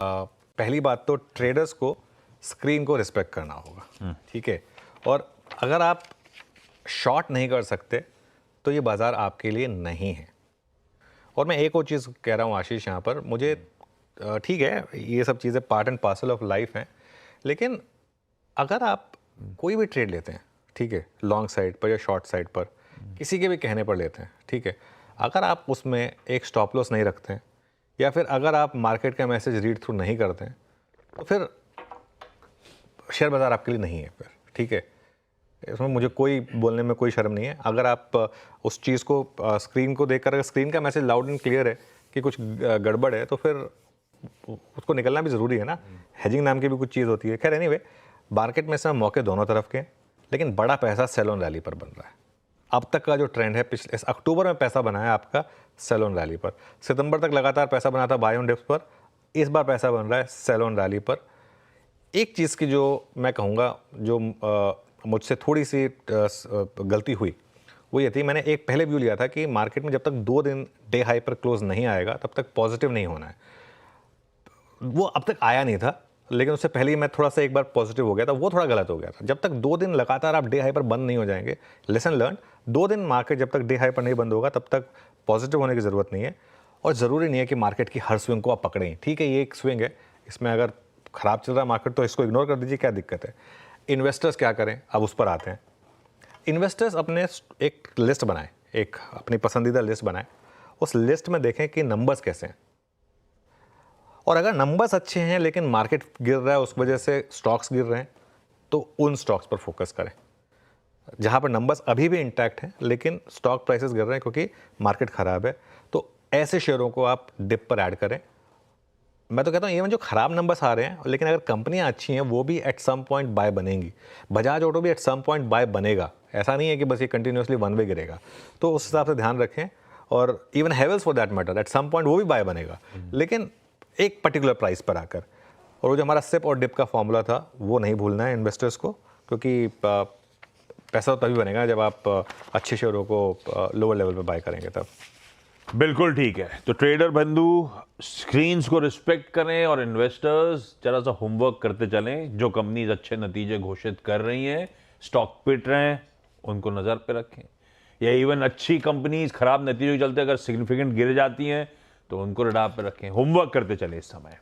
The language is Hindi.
पहली बात तो ट्रेडर्स को स्क्रीन को रिस्पेक्ट करना होगा, ठीक है। और अगर आप शॉर्ट नहीं कर सकते तो ये बाज़ार आपके लिए नहीं है। और मैं एक और चीज़ कह रहा हूँ आशीष, यहाँ पर मुझे ठीक है, ये सब चीज़ें part and parcel of life हैं, लेकिन अगर आप कोई भी ट्रेड लेते हैं, ठीक है, लॉन्ग साइड पर या शॉर्ट साइड पर, किसी के भी कहने पर लेते हैं, ठीक है, अगर आप उसमें एक स्टॉप लॉस नहीं रखते हैं या फिर अगर आप मार्केट का मैसेज रीड थ्रू नहीं करते हैं, तो फिर शेयर बाज़ार आपके लिए नहीं है फिर, ठीक है। इसमें मुझे कोई बोलने में कोई शर्म नहीं है। अगर आप उस चीज़ को स्क्रीन को देखकर, अगर स्क्रीन का मैसेज लाउड एंड क्लियर है कि कुछ गड़बड़ है, तो फिर उसको निकलना भी ज़रूरी है ना। हेजिंग नाम की भी कुछ चीज़ होती है। खैर एनीवे, मार्केट में इस समय मौके दोनों तरफ के, लेकिन बड़ा पैसा सेल ऑन रैली पर बन रहा है। अब तक का जो ट्रेंड है, पिछले इस अक्टूबर में पैसा बना है आपका सेल ऑन रैली पर, सितंबर तक लगातार पैसा बना था बाय ऑन डिप्स पर, इस बार पैसा बन रहा है सेल ऑन रैली पर। एक चीज़ की जो मैं कहूँगा, जो मुझसे थोड़ी सी गलती हुई, वो ये थी, मैंने एक पहले व्यू लिया था कि मार्केट में जब तक 2 दिन डे हाई पर क्लोज नहीं आएगा तब तक पॉजिटिव नहीं होना है। वो अब तक आया नहीं था, लेकिन उससे पहले ही मैं थोड़ा सा एक बार पॉजिटिव हो गया था, वो थोड़ा गलत हो गया था। जब तक 2 दिन लगातार आप डे हाई पर बंद नहीं हो जाएंगे, लेसन लर्न, 2 दिन मार्केट जब तक डे हाई पर नहीं बंद होगा तब तक पॉजिटिव होने की ज़रूरत नहीं है। और ज़रूरी नहीं है कि मार्केट की हर स्विंग को आप पकड़ें, ठीक है, ये एक स्विंग है, इसमें अगर ख़राब चल रहा है मार्केट तो इसको इग्नोर कर दीजिए, क्या दिक्कत है। इन्वेस्टर्स क्या करें, अब उस पर आते हैं। इन्वेस्टर्स अपने एक लिस्ट बनाएं, एक अपनी पसंदीदा लिस्ट बनाएं, उस लिस्ट में देखें कि नंबर्स कैसे हैं, और अगर नंबर्स अच्छे हैं लेकिन मार्केट गिर रहा है, उस वजह से स्टॉक्स गिर रहे हैं, तो उन स्टॉक्स पर फोकस करें जहां पर नंबर्स अभी भी इंटैक्ट हैं लेकिन स्टॉक प्राइसेस गिर रहे हैं क्योंकि मार्केट ख़राब है। तो ऐसे शेयरों को आप डिप पर ऐड करें। मैं तो कहता हूँ इवन जो खराब नंबर्स आ रहे हैं, लेकिन अगर कंपनियां अच्छी हैं, वो भी एट सम पॉइंट बाय बनेंगी। बजाज ऑटो भी एट सम पॉइंट बाय बनेगा, ऐसा नहीं है कि बस ये कंटिन्यूसली वन वे गिरेगा। तो उस हिसाब से ध्यान रखें। और even Havells for that matter, at some point वो भी बाय बनेगा, लेकिन एक पर्टिकुलर प्राइस पर आकर। और वो जो हमारा सिप और डिप का फॉर्मूला था, वो नहीं भूलना है इन्वेस्टर्स को, क्योंकि पैसा तभी बनेगा जब आप अच्छे शेयरों को लोअर लेवल पे बाय करेंगे तब। बिल्कुल ठीक है। तो ट्रेडर बंधु स्क्रीन्स को रिस्पेक्ट करें और इन्वेस्टर्स जरा सा होमवर्क करते चलें। जो कंपनीज अच्छे नतीजे घोषित कर रही हैं, स्टॉक पिट रहे हैं, उनको नज़र पे रखें। या इवन अच्छी कंपनीज खराब नतीजों के चलते अगर सिग्निफिकेंट गिर जाती हैं तो उनको रडार पे रखें। होमवर्क करते चलें इस समय।